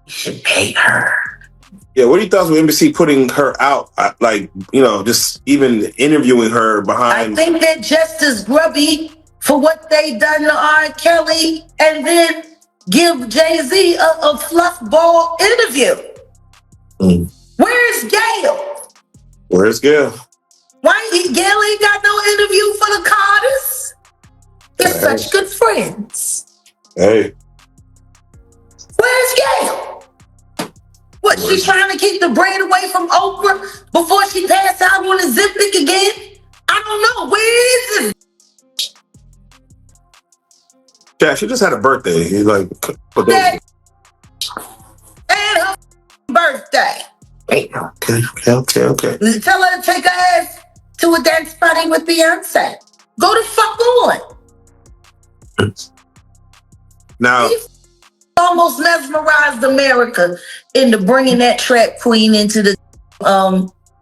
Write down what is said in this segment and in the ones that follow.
You should pay her. Yeah, what are your thoughts with NBC putting her out? Like, just even interviewing her behind. I think they're just as grubby for what they done to R. Kelly, and then give Jay Z a fluff ball interview. Where's Gail? Where's Gail? Why Gail ain't got no interview for the Carters? They're such good friends. Hey. Where's Gail? What, she's trying to keep the brain away from Oprah before she passed out on the Ozempic again? I don't know. Where is it? Yeah, she just had a birthday. He's like, and her birthday. Hey, okay. Tell her to take her ass to a dance party with Beyonce. Go the fuck on. Now, almost mesmerized America into bringing that trap queen into the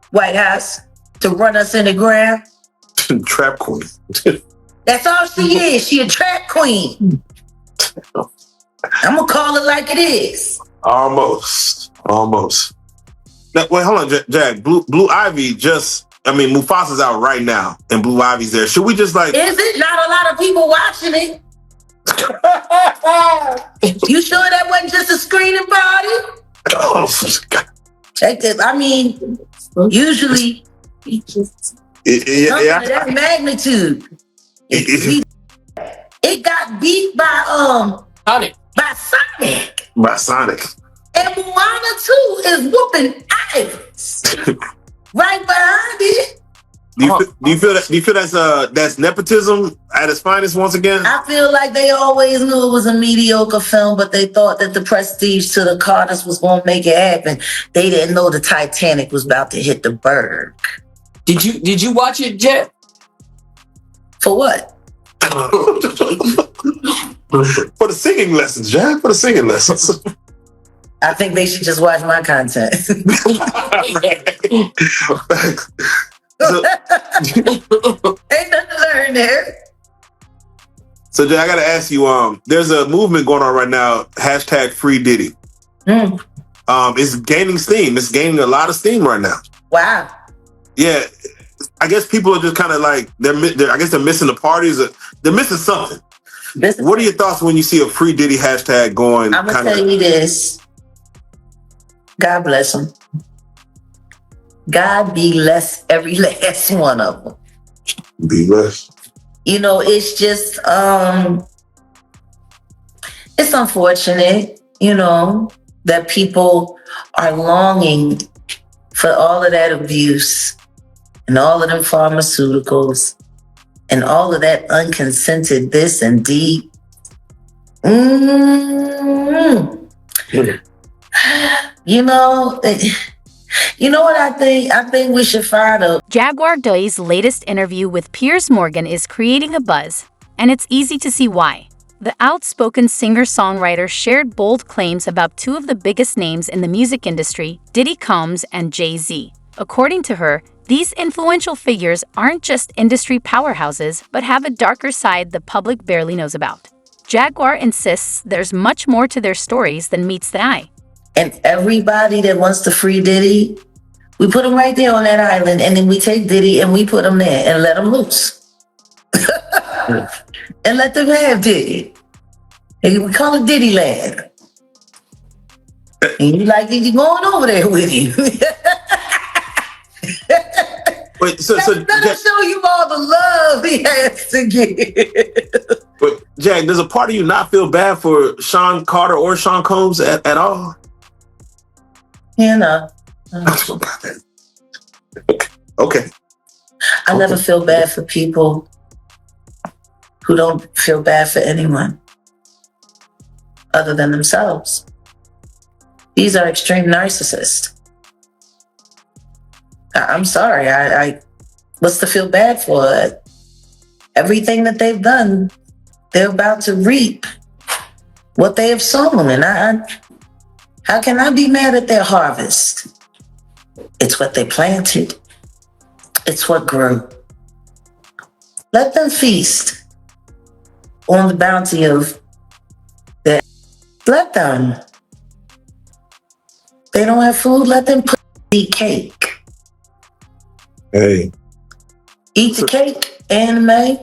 White House to run us in the ground. Trap queen. That's all she is. She a trap queen. I'm gonna call it like it is. Almost. Now, wait, hold on, Jack. Blue Ivy Mufasa's out right now, and Blue Ivy's there. Should we just like? Is it? Not a lot of people watching it. You sure that wasn't just a screening party? Check this. I mean, usually that magnitude. It got beat by Sonic. By Sonic. And Moana 2 is whooping ass. Right behind it. Do you feel that's nepotism at its finest once again? I feel like they always knew it was a mediocre film, but they thought that the prestige to the Carters was going to make it happen. They didn't know the Titanic was about to hit the berg. Did you watch it, Jet? For what? For the singing lessons, Jack. For the singing lessons. I think they should just watch my content. Ain't nothing to learn there. So, Jay, I gotta ask you. There's a movement going on right now. # Free Diddy. It's gaining steam. It's gaining a lot of steam right now. Wow. Yeah, I guess people are just kind of like they're missing the parties. They're missing something. What are your thoughts when you see a Free Diddy hashtag going? I'm gonna tell you this. God bless him. God bless every last one of them. Be blessed. It's just, it's unfortunate, that people are longing for all of that abuse and all of them pharmaceuticals and all of that unconsented this and D. You know what I think? I think we should find a... Jaguar Wright's latest interview with Piers Morgan is creating a buzz, and it's easy to see why. The outspoken singer-songwriter shared bold claims about two of the biggest names in the music industry, Diddy and Jay Z. According to her, these influential figures aren't just industry powerhouses, but have a darker side the public barely knows about. Jaguar insists there's much more to their stories than meets the eye. And everybody that wants to free Diddy, we put him right there on that island, and then we take Diddy and we put him there and let him loose. And let them have Diddy. And we call it Diddy Land. And you like it, you're going over there with him. Wait, so that'll show you all the love he has to give. But Jack, does a part of you not feel bad for Sean Carter or Sean Combs at all? Okay. I never feel bad for people who don't feel bad for anyone other than themselves. These are extreme narcissists. I'm sorry. I what's to feel bad for? Everything that they've done, they're about to reap what they have sown. And how can I be mad at their harvest? It's what they planted. It's what grew. Let them feast on the bounty of that. Let them. They don't have food, let them eat cake. Hey. Eat the cake, anime.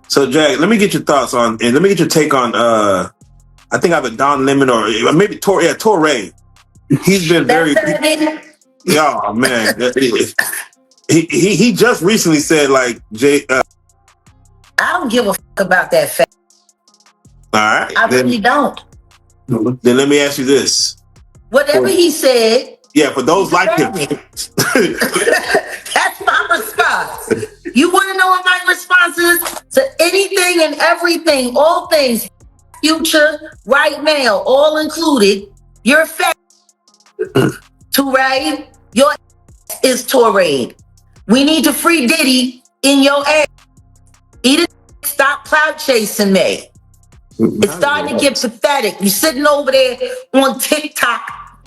So, Jack, let me get your thoughts on, and let me get your take on, I think either Don Lemon or maybe Torre. He's been very... Oh, man. He just recently said, like, I don't give a fuck about that fact. All right. I really don't. Then let me ask you this. Whatever he said... Yeah, for those like him. That's my response. You want to know what my response is? To anything and everything, all things, future, right now, all included, you're fat. Touré, your ass is Touré. We need to free Diddy in your ass. Eat it, stop clout chasing me. It's starting to get pathetic. You're sitting over there on TikTok,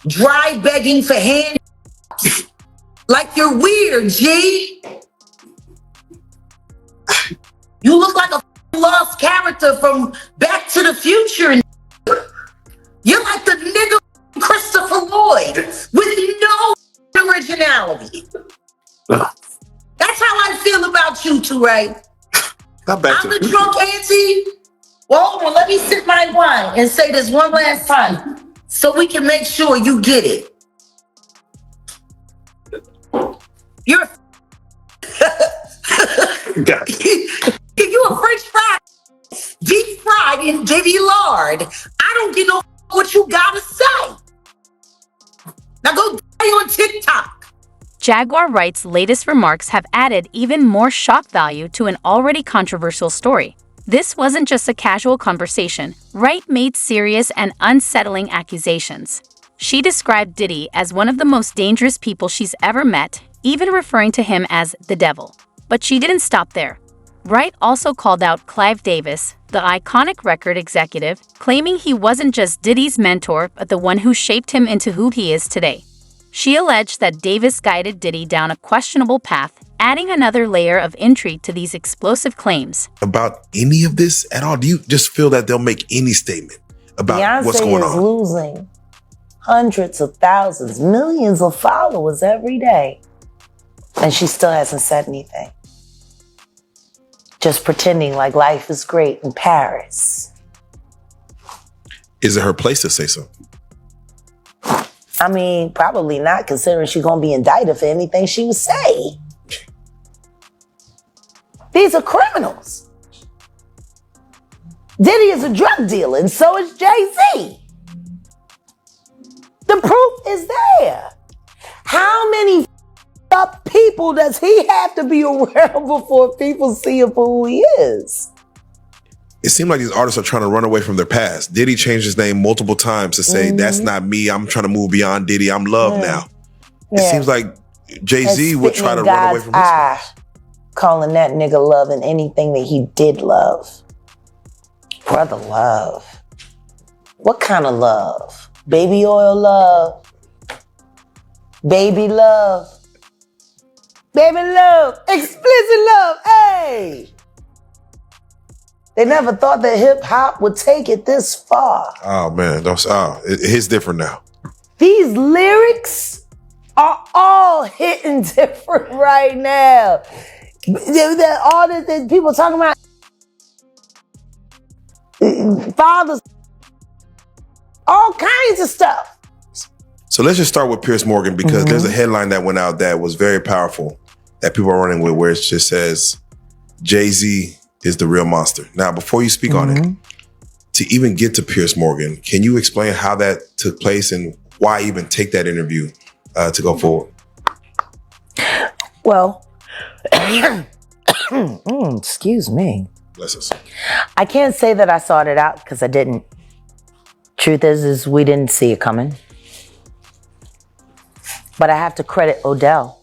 dry begging for hand. Like you're weird, G. You look like a lost character from Back to the Future. You're like the nigga Christopher Lloyd with no originality. That's how I feel about you, Touré. I'm the drunk auntie. Well, hold on, let me sip my wine and say this one last time so we can make sure you get it. You're you a French fry deep fried in Diddy lard. I don't get no what you gotta say. Now go die on TikTok. Jaguar Wright's latest remarks have added even more shock value to an already controversial story. This wasn't just a casual conversation. Wright made serious and unsettling accusations. She described Diddy as one of the most dangerous people she's ever met, even referring to him as the devil. But she didn't stop there. Wright also called out Clive Davis, the iconic record executive, claiming he wasn't just Diddy's mentor, but the one who shaped him into who he is today. She alleged that Davis guided Diddy down a questionable path, adding another layer of intrigue to these explosive claims. About any of this at all? Do you just feel that they'll make any statement about Beyonce what's going on? Beyonce is losing hundreds of thousands, millions of followers every day. And she still hasn't said anything. Just pretending like life is great in Paris. Is it her place to say something? I mean, probably not, considering she's going to be indicted for anything she would say. These are criminals. Diddy is a drug dealer, and so is Jay Z. The proof is there. How many up people does he have to be around before people see him for who he is? It seems like these artists are trying to run away from their past. Diddy changed his name multiple times to say, that's not me. I'm trying to move beyond Diddy. I'm Love now. It seems like Jay Z would try to run away from his past. Calling that nigga Love and anything that he did love. Brother Love. What kind of love? Baby oil love. Baby love. Baby love. Explicit love. Hey! They never thought that hip hop would take it this far. Oh man, it's different now. These lyrics are all hitting different right now. All the people talking about fathers, all kinds of stuff. So let's just start with Piers Morgan, because there's a headline that went out that was very powerful that people are running with, where it just says Jay Z is the real monster. Now, before you speak on it, to even get to Piers Morgan, can you explain how that took place and why even take that interview to go forward? Well, excuse me. Bless us. I can't say that I sought it out because I didn't. Truth is we didn't see it coming. But I have to credit Odell.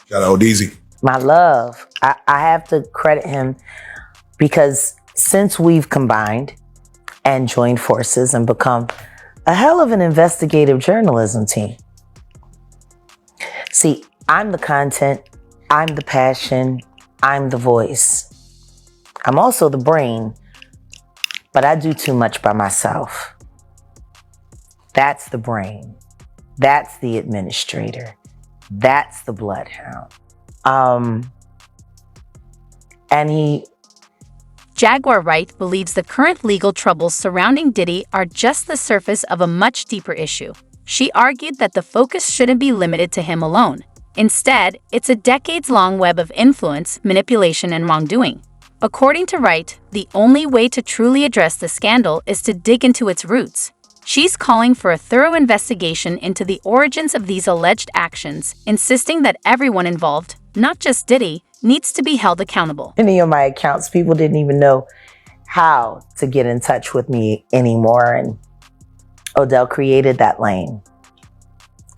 Shout out Odeezy. My love. I have to credit him because since we've combined and joined forces and become a hell of an investigative journalism team. See, I'm the content, I'm the passion, I'm the voice. I'm also the brain, but I do too much by myself. That's the brain. That's the administrator. That's the bloodhound. Jaguar Wright believes the current legal troubles surrounding Diddy are just the surface of a much deeper issue. She argued that the focus shouldn't be limited to him alone. Instead, it's a decades-long web of influence, manipulation, and wrongdoing. According to Wright, the only way to truly address the scandal is to dig into its roots. She's calling for a thorough investigation into the origins of these alleged actions, insisting that everyone involved, not just Diddy, needs to be held accountable. Any of my accounts, people didn't even know how to get in touch with me anymore. And Odell created that lane.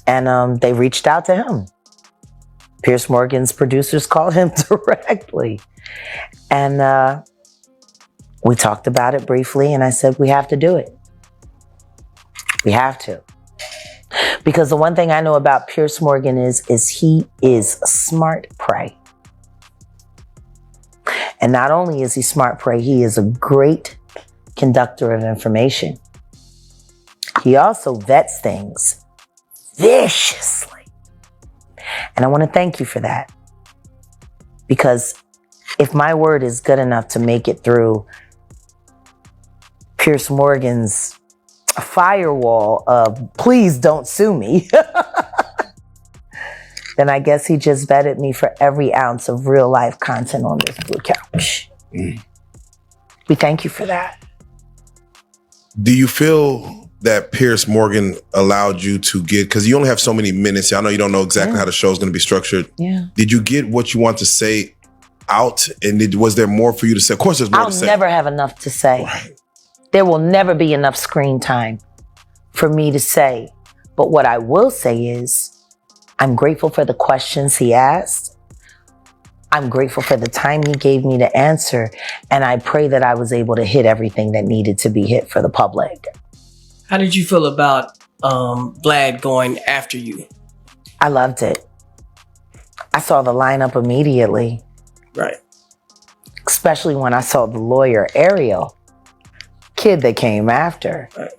And they reached out to him. Piers Morgan's producers called him directly. And we talked about it briefly, and I said, we have to do it. We have to. Because the one thing I know about Piers Morgan is he is smart prey. And not only is he smart prey, he is a great conductor of information. He also vets things viciously. And I want to thank you for that. Because if my word is good enough to make it through Piers Morgan's firewall of please don't sue me, then I guess he just vetted me for every ounce of real life content on this blue couch. We thank you for that. Do you feel that Piers Morgan allowed you to get, because you only have so many minutes, I know you don't know exactly how the show's going to be structured. Yeah. Did you get what you want to say out? And was there more for you to say? Of course there's more to say. I'll never have enough to say. Right. There will never be enough screen time for me to say. But what I will say is, I'm grateful for the questions he asked. I'm grateful for the time he gave me to answer. And I pray that I was able to hit everything that needed to be hit for the public. How did you feel about Vlad going after you? I loved it. I saw the lineup immediately. Right. Especially when I saw the lawyer, Ariel, kid that came after. Right.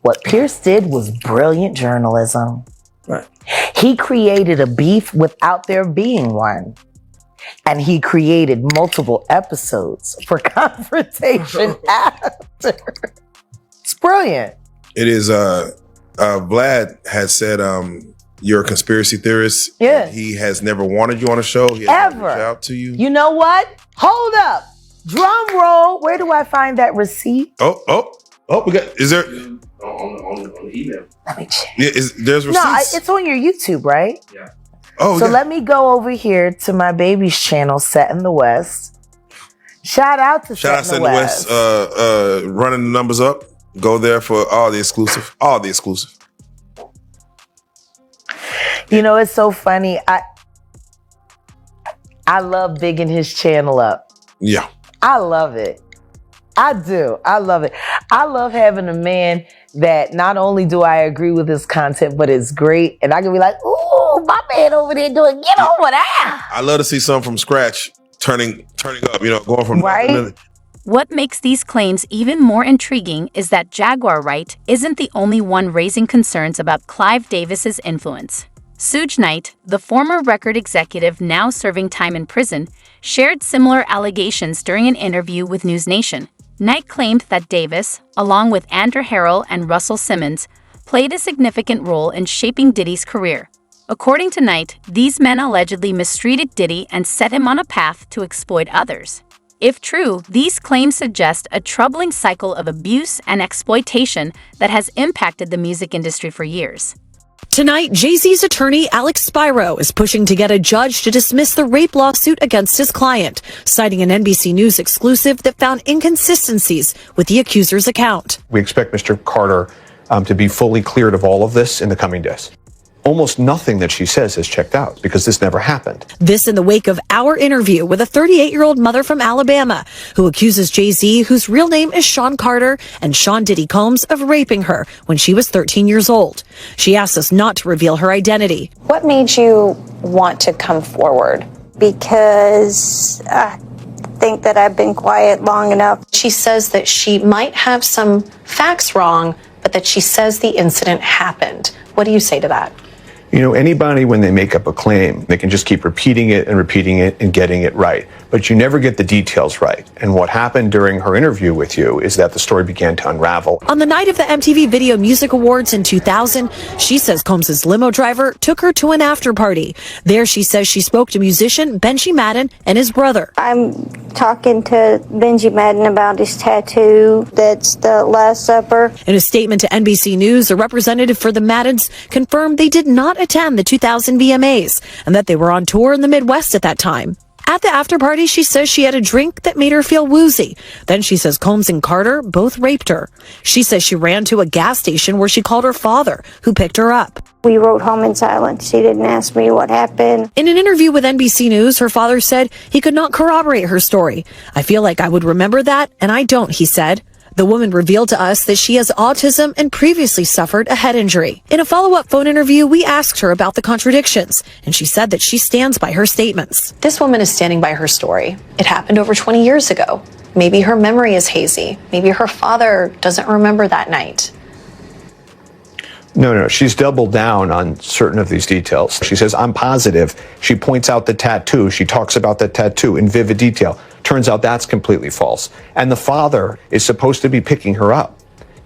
What Piers did was brilliant journalism. Right. He created a beef without there being one. And he created multiple episodes for confrontation after. It's brilliant. It is, Vlad has said you're a conspiracy theorist. Yeah. He has never wanted you on a show. He has never reached out to you. You know what? Hold up. Drum roll. Where do I find that receipt? We got, is there? On email. Let me check. Yeah, there's receipts? No, it's on your YouTube, right? Yeah. Oh, so yeah. let me go over here to my baby's channel, Set in the West. Shout out to Shout out Set in the West. Running the numbers up. Go there for all the exclusive. All the exclusive. You know, it's so funny. I love bigging his channel up. Yeah. I love it. I do. I love it. I love having a man that not only do I agree with his content, but it's great. And I can be like, ooh, my man over there doing, get over there. I love to see something from scratch turning up, going from right. What makes these claims even more intriguing is that Jaguar Wright isn't the only one raising concerns about Clive Davis's influence. Suge Knight, the former record executive now serving time in prison, shared similar allegations during an interview with News Nation. Knight claimed that Davis, along with Andrew Harrell and Russell Simmons, played a significant role in shaping Diddy's career. According to Knight, these men allegedly mistreated Diddy and set him on a path to exploit others. If true, these claims suggest a troubling cycle of abuse and exploitation that has impacted the music industry for years. Tonight, Jay Z's attorney, Alex Spiro, is pushing to get a judge to dismiss the rape lawsuit against his client, citing an NBC News exclusive that found inconsistencies with the accuser's account. We expect Mr. Carter to be fully cleared of all of this in the coming days. Almost nothing that she says has checked out because this never happened. This in the wake of our interview with a 38-year-old mother from Alabama who accuses Jay Z, whose real name is Sean Carter, and Sean Diddy Combs of raping her when she was 13 years old. She asked us not to reveal her identity. What made you want to come forward? Because I think that I've been quiet long enough. She says that she might have some facts wrong, but that she says the incident happened. What do you say to that? You know, anybody, when they make up a claim, they can just keep repeating it and getting it right. But you never get the details right. And what happened during her interview with you is that the story began to unravel. On the night of the MTV Video Music Awards in 2000, she says Combs' limo driver took her to an after party. There, she says she spoke to musician Benji Madden and his brother. I'm talking to Benji Madden about his tattoo. That's the Last Supper. In a statement to NBC News, a representative for the Maddens confirmed they did not attend the 2000 VMAs and that they were on tour in the Midwest at that time. At the after party, she says she had a drink that made her feel woozy. Then she says Combs and Carter both raped her. She says she ran to a gas station where she called her father, who picked her up. We rode home in silence. She didn't ask me what happened. In an interview with NBC News, her father said he could not corroborate her story. I feel like I would remember that, and I don't, he said. The woman revealed to us that she has autism and previously suffered a head injury. In a follow-up phone interview, we asked her about the contradictions, and she said that she stands by her statements. This woman is standing by her story. It happened over 20 years ago. Maybe her memory is hazy. Maybe her father doesn't remember that night. No, she's doubled down on certain of these details. She says, I'm positive. She points out the tattoo. She talks about the tattoo in vivid detail. Turns out that's completely false. And the father is supposed to be picking her up.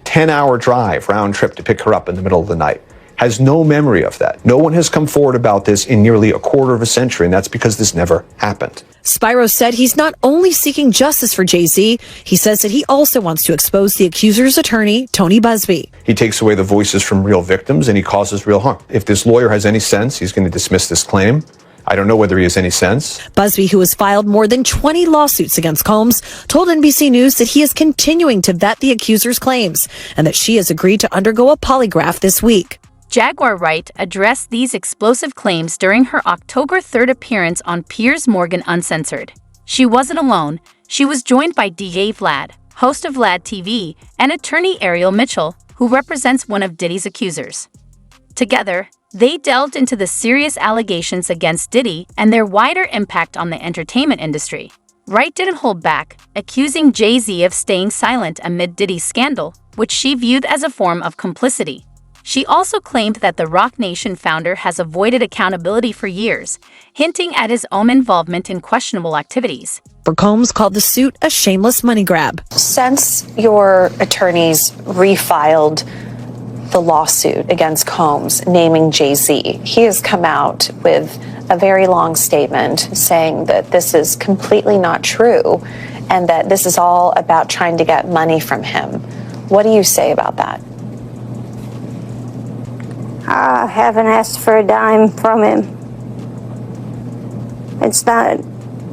10-hour drive, round trip to pick her up in the middle of the night. Has no memory of that. No one has come forward about this in nearly a quarter of a century, and that's because this never happened. Spyro said he's not only seeking justice for Jay Z, he says that he also wants to expose the accuser's attorney, Tony Busby. He takes away the voices from real victims and he causes real harm. If this lawyer has any sense, he's going to dismiss this claim. I don't know whether he has any sense. Busby, who has filed more than 20 lawsuits against Combs, told NBC News that he is continuing to vet the accuser's claims and that she has agreed to undergo a polygraph this week. Jaguar Wright addressed these explosive claims during her October 3rd appearance on Piers Morgan Uncensored. She wasn't alone. She was joined by DJ Vlad, host of Vlad TV, and attorney Ariel Mitchell, who represents one of Diddy's accusers. Together, they delved into the serious allegations against Diddy and their wider impact on the entertainment industry. Wright didn't hold back, accusing Jay Z of staying silent amid Diddy's scandal, which she viewed as a form of complicity. She also claimed that the Roc Nation founder has avoided accountability for years, hinting at his own involvement in questionable activities. For Combs called the suit a shameless money grab. Since your attorneys refiled the lawsuit against Combs naming Jay Z, he has come out with a very long statement saying that this is completely not true and that this is all about trying to get money from him. What do you say about that? I haven't asked for a dime from him. It's not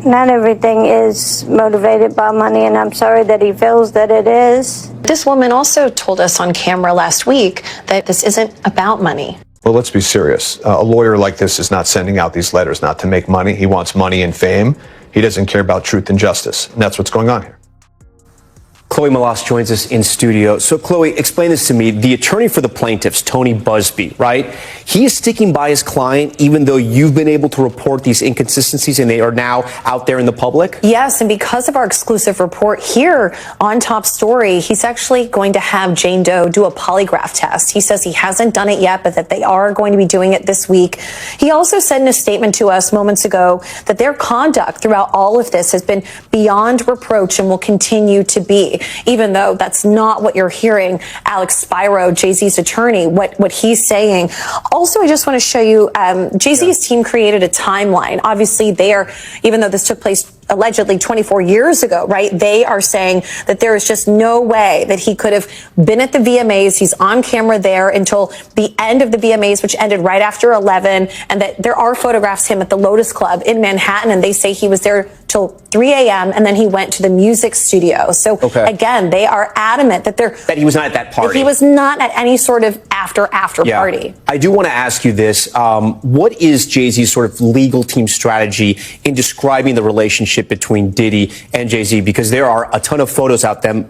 everything is motivated by money, and I'm sorry that he feels that it is. This woman also told us on camera last week that this isn't about money. Well, let's be serious. A lawyer like this is not sending out these letters not to make money. He wants money and fame. He doesn't care about truth and justice. And that's what's going on here. Chloe Malas joins us in studio. So, Chloe, explain this to me. The attorney for the plaintiffs, Tony Busby, right? He is sticking by his client even though you've been able to report these inconsistencies and they are now out there in the public? Yes, and because of our exclusive report here on Top Story, he's actually going to have Jane Doe do a polygraph test. He says he hasn't done it yet, but that they are going to be doing it this week. He also said in a statement to us moments ago that their conduct throughout all of this has been beyond reproach and will continue to be. Even though that's not what you're hearing Alex Spyro, Jay-Z's attorney, what he's saying. Also, I just want to show you, Jay-Z's team created a timeline. Obviously, even though this took place allegedly 24 years ago, right? They are saying that there is just no way that he could have been at the VMAs. He's on camera there until the end of the VMAs, which ended right after 11, and that there are photographs of him at the Lotus Club in Manhattan, and they say he was there till 3 a.m. and then he went to the music studio. So again, they are adamant that he was not at that party. That he was not at any sort of after party. I do want to ask you this. What is Jay-Z's sort of legal team strategy in describing the relationship between Diddy and Jay Z? Because there are a ton of photos of them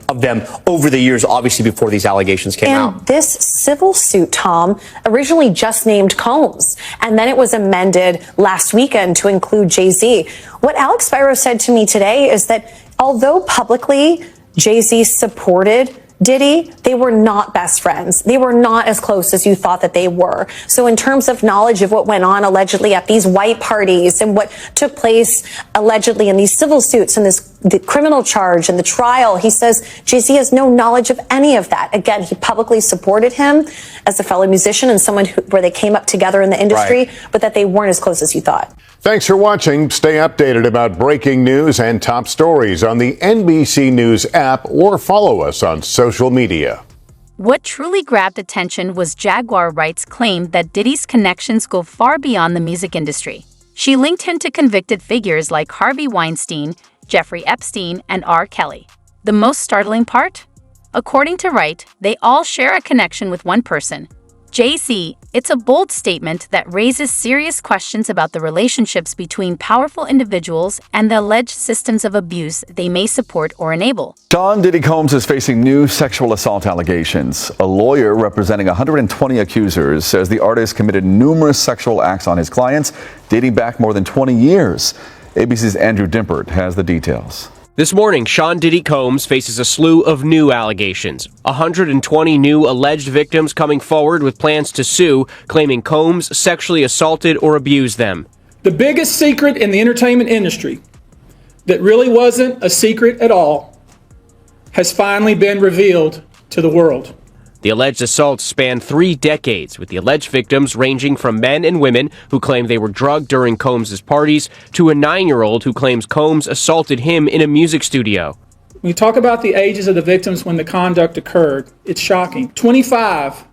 over the years, obviously before these allegations came out. And this civil suit, Tom, originally just named Combs, and then it was amended last weekend to include Jay Z. What Alex Spyro said to me today is that although publicly Jay Z supported Diddy, they were not best friends. They were not as close as you thought that they were. So in terms of knowledge of what went on allegedly at these white parties and what took place allegedly in these civil suits and the criminal charge and the trial, he says Jay Z has no knowledge of any of that. Again, he publicly supported him as a fellow musician and someone where they came up together in the industry, but that they weren't as close as you thought. Thanks for watching. Stay updated about breaking news and top stories on the NBC News app or follow us on social media. What truly grabbed attention was Jaguar Wright's claim that Diddy's connections go far beyond the music industry. She linked him to convicted figures like Harvey Weinstein, Jeffrey Epstein, and R. Kelly. The most startling part? According to Wright, they all share a connection with one person, Jay Z. It's a bold statement that raises serious questions about the relationships between powerful individuals and the alleged systems of abuse they may support or enable. Sean Diddy Combs is facing new sexual assault allegations. A lawyer representing 120 accusers says the artist committed numerous sexual acts on his clients, dating back more than 20 years. ABC's Andrew Dimpert has the details. This morning, Sean Diddy Combs faces a slew of new allegations. 120 new alleged victims coming forward with plans to sue, claiming Combs sexually assaulted or abused them. The biggest secret in the entertainment industry that really wasn't a secret at all has finally been revealed to the world. The alleged assaults span 3 decades, with the alleged victims ranging from men and women who claim they were drugged during Combs' parties to a 9-year-old who claims Combs assaulted him in a music studio. When you talk about the ages of the victims when the conduct occurred, it's shocking. 25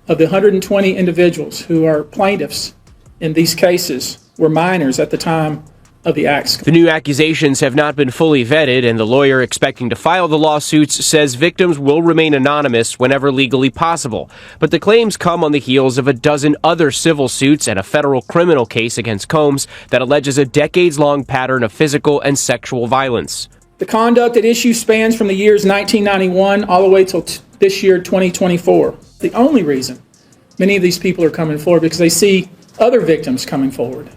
of the 120 individuals who are plaintiffs in these cases were minors at the time of the acts. The new accusations have not been fully vetted, and the lawyer expecting to file the lawsuits says victims will remain anonymous whenever legally possible. But the claims come on the heels of a dozen other civil suits and a federal criminal case against Combs that alleges a decades-long pattern of physical and sexual violence. The conduct at issue spans from the years 1991 all the way till this year, 2024. The only reason many of these people are coming forward because they see other victims coming forward.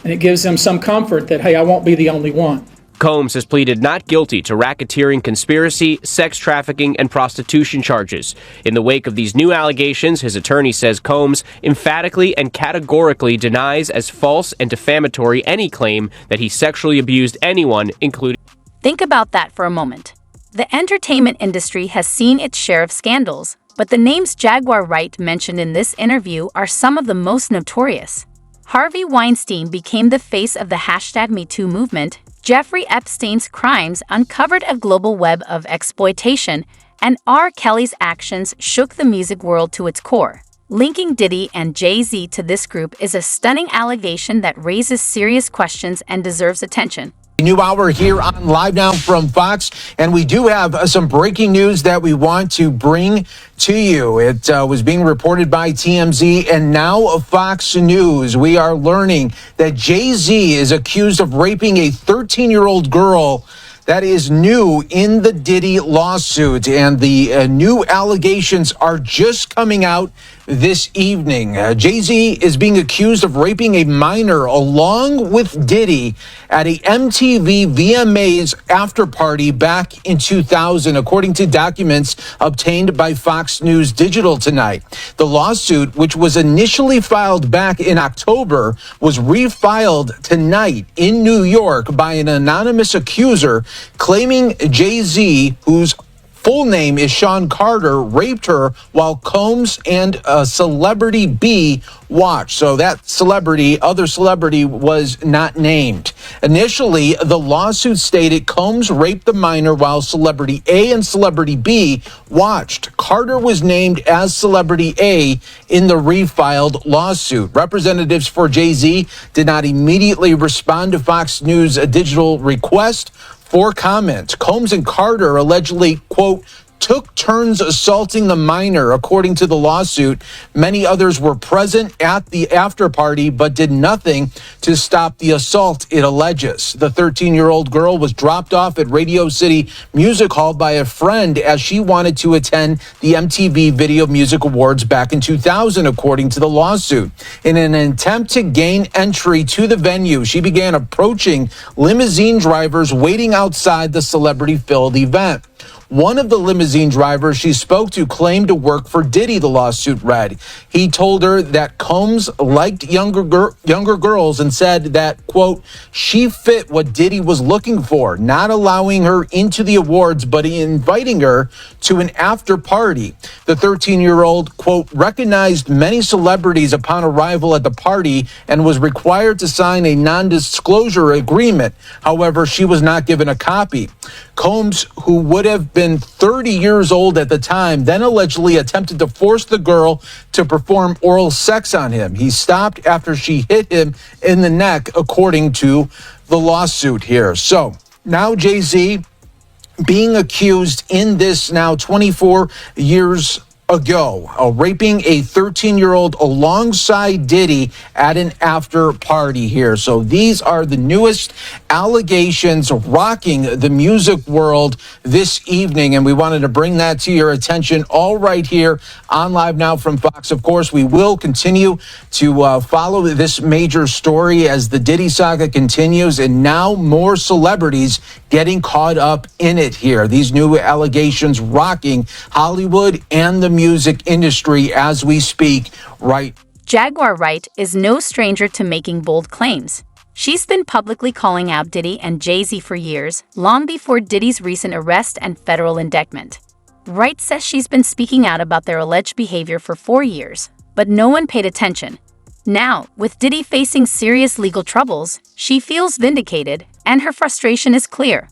And it gives them some comfort that, hey, I won't be the only one. Combs has pleaded not guilty to racketeering, conspiracy, sex trafficking, and prostitution charges. In the wake of these new allegations, his attorney says Combs emphatically and categorically denies as false and defamatory any claim that he sexually abused anyone, including... Think about that for a moment. The entertainment industry has seen its share of scandals, but the names Jaguar Wright mentioned in this interview are some of the most notorious. Harvey Weinstein became the face of the #MeToo movement, Jeffrey Epstein's crimes uncovered a global web of exploitation, and R. Kelly's actions shook the music world to its core. Linking Diddy and Jay Z to this group is a stunning allegation that raises serious questions and deserves attention. New hour here on Live Now from Fox, and we do have some breaking news that we want to bring to you. It was being reported by TMZ and now Fox News. We are learning that Jay Z is accused of raping a 13-year-old girl. That is new in the Diddy lawsuit, and the new allegations are just coming out this evening. Jay Z is being accused of raping a minor along with Diddy at a MTV VMAs after party back in 2000, according to documents obtained by Fox News Digital tonight. The lawsuit, which was initially filed back in October, was refiled tonight in New York by an anonymous accuser claiming Jay Z, whose full name is Sean Carter, raped her while Combs and Celebrity B watched. So that other celebrity was not named. Initially, the lawsuit stated Combs raped the minor while Celebrity A and Celebrity B watched. Carter was named as Celebrity A in the refiled lawsuit. Representatives for Jay Z did not immediately respond to Fox News' digital request for comment. Combs and Carter allegedly, quote, took turns assaulting the minor, according to the lawsuit. Many others were present at the after party, but did nothing to stop the assault, it alleges. The 13-year-old girl was dropped off at Radio City Music Hall by a friend as she wanted to attend the MTV Video Music Awards back in 2000, according to the lawsuit. In an attempt to gain entry to the venue, she began approaching limousine drivers waiting outside the celebrity-filled event. One of the limousine drivers she spoke to claimed to work for Diddy, the lawsuit read. He told her that Combs liked younger girls and said that, quote, she fit what Diddy was looking for, not allowing her into the awards, but inviting her to an after party. The 13-year-old, quote, recognized many celebrities upon arrival at the party and was required to sign a non-disclosure agreement. However, she was not given a copy. Combs, who would have been 30 years old at the time, then allegedly attempted to force the girl to perform oral sex on him. He stopped after she hit him in the neck, according to the lawsuit here. So now Jay Z being accused in this now 24 years ago, raping a 13-year-old alongside Diddy at an after party here. So these are the newest allegations rocking the music world this evening, and we wanted to bring that to your attention all right here on Live Now from Fox. Of course, we will continue to follow this major story as the Diddy saga continues, and now more celebrities getting caught up in it here. These new allegations rocking Hollywood and the music industry as we speak right. Jaguar Wright is no stranger to making bold claims. She's been publicly calling out Diddy and Jay Z for years, long before Diddy's recent arrest and federal indictment. Wright says she's been speaking out about their alleged behavior for 4 years, but no one paid attention. Now, with Diddy facing serious legal troubles, she feels vindicated, and her frustration is clear.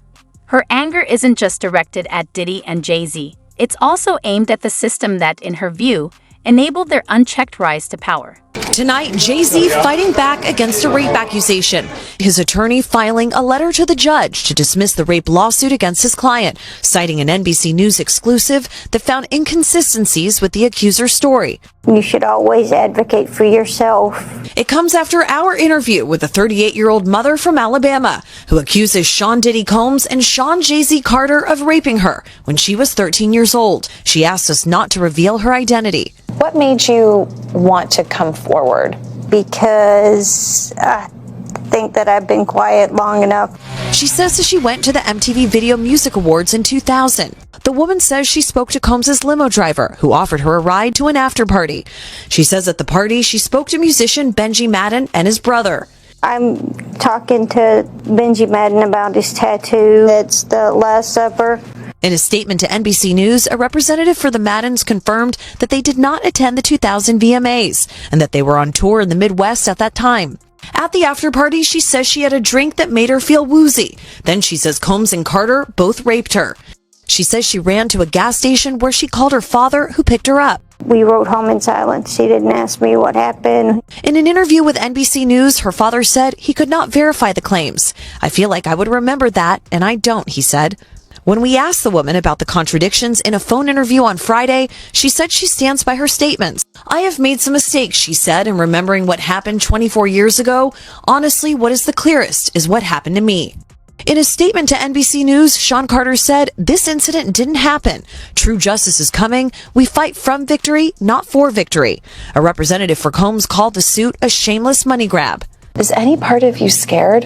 Her anger isn't just directed at Diddy and Jay Z. It's also aimed at the system that, in her view, enabled their unchecked rise to power. Tonight, Jay Z fighting back against a rape accusation. His attorney filing a letter to the judge to dismiss the rape lawsuit against his client, citing an NBC News exclusive that found inconsistencies with the accuser's story. You should always advocate for yourself. It comes after our interview with a 38-year-old mother from Alabama who accuses Sean Diddy Combs and Sean Jay Z Carter of raping her when she was 13 years old. She asked us not to reveal her identity. What made you want to come forward? Because I think that I've been quiet long enough. She says that she went to the MTV Video Music Awards in 2000. The woman says she spoke to Combs' limo driver, who offered her a ride to an after party. She says at the party she spoke to musician Benji Madden and his brother. I'm talking to Benji Madden about his tattoo. It's the Last Supper. In a statement to NBC News, a representative for the Maddens confirmed that they did not attend the 2000 VMAs and that they were on tour in the Midwest at that time. At the after party, she says she had a drink that made her feel woozy. Then she says Combs and Carter both raped her. She says she ran to a gas station where she called her father, who picked her up. We rode home in silence. She didn't ask me what happened. In an interview with NBC News, her father said he could not verify the claims. I feel like I would remember that, and I don't, he said. When we asked the woman about the contradictions in a phone interview on Friday, she said she stands by her statements. I have made some mistakes, she said, in remembering what happened 24 years ago. Honestly, what is the clearest is what happened to me. In a statement to NBC News, Sean Carter said, this incident didn't happen. True justice is coming. We fight from victory, not for victory. A representative for Combs called the suit a shameless money grab. Is any part of you scared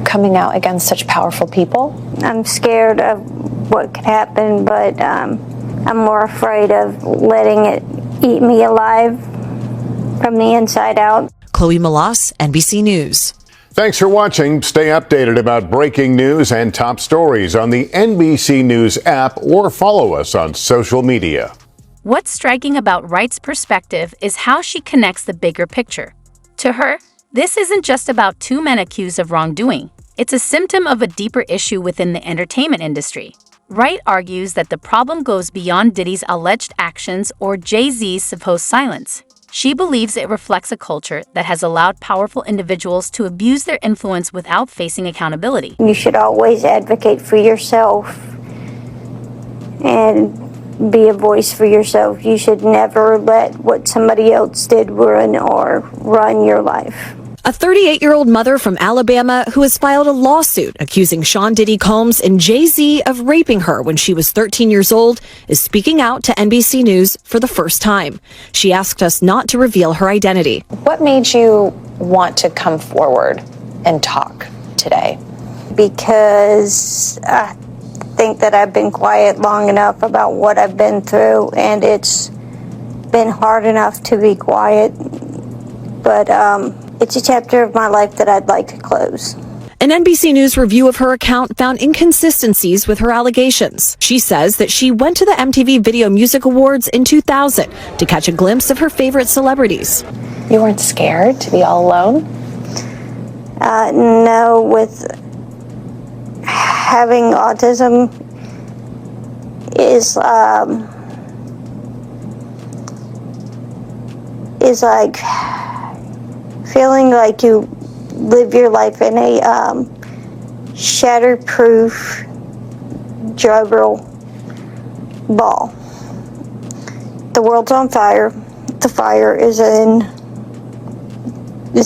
coming out against such powerful people? I'm scared of what could happen, but I'm more afraid of letting it eat me alive from the inside out. Chloe Malas, NBC News. Thanks for watching. Stay updated about breaking news and top stories on the NBC News app or follow us on social media. What's striking about Wright's perspective is how she connects the bigger picture. To her, this isn't just about two men accused of wrongdoing. It's a symptom of a deeper issue within the entertainment industry. Wright argues that the problem goes beyond Diddy's alleged actions or Jay Z's supposed silence. She believes it reflects a culture that has allowed powerful individuals to abuse their influence without facing accountability. You should always advocate for yourself and be a voice for yourself. You should never let what somebody else did ruin or run your life. A 38-year-old mother from Alabama who has filed a lawsuit accusing Sean Diddy Combs and Jay Z of raping her when she was 13 years old is speaking out to NBC News for the first time. She asked us not to reveal her identity. What made you want to come forward and talk today? Because I think that I've been quiet long enough about what I've been through, and it's been hard enough to be quiet. But it's a chapter of my life that I'd like to close. An NBC News review of her account found inconsistencies with her allegations. She says that she went to the MTV Video Music Awards in 2000 to catch a glimpse of her favorite celebrities. You weren't scared to be all alone? No, with having autism is like feeling like you live your life in a shatterproof juggle ball. The world's on fire. The fire is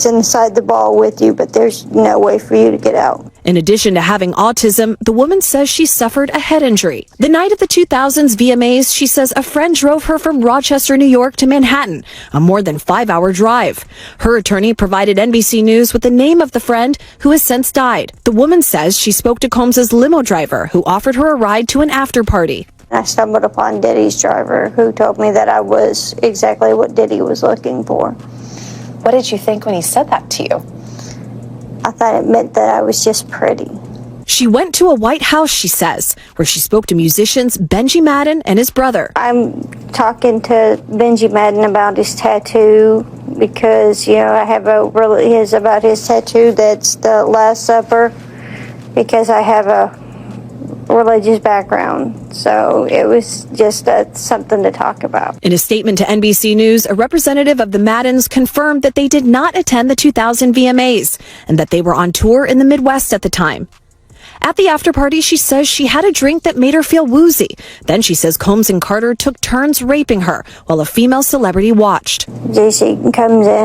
inside the ball with you, but there's no way for you to get out. In addition to having autism, the woman says she suffered a head injury. The night of the 2000s VMAs, she says a friend drove her from Rochester, New York to Manhattan, a more than 5-hour drive. Her attorney provided NBC News with the name of the friend who has since died. The woman says she spoke to Combs's limo driver, who offered her a ride to an after party. I stumbled upon Diddy's driver, who told me that I was exactly what Diddy was looking for. What did you think when he said that to you? I thought it meant that I was just pretty. She went to a White House, she says, where she spoke to musicians Benji Madden and his brother. I'm talking to Benji Madden about his tattoo because, I have about his tattoo that's the Last Supper, because I have a religious background. So it was just something to talk about. In a statement to NBC News, a representative of the Maddens confirmed that they did not attend the 2000 VMAs and that they were on tour in the Midwest at the time. At the after party, she says she had a drink that made her feel woozy. Then she says Combs and Carter took turns raping her while a female celebrity watched. Jay Z comes in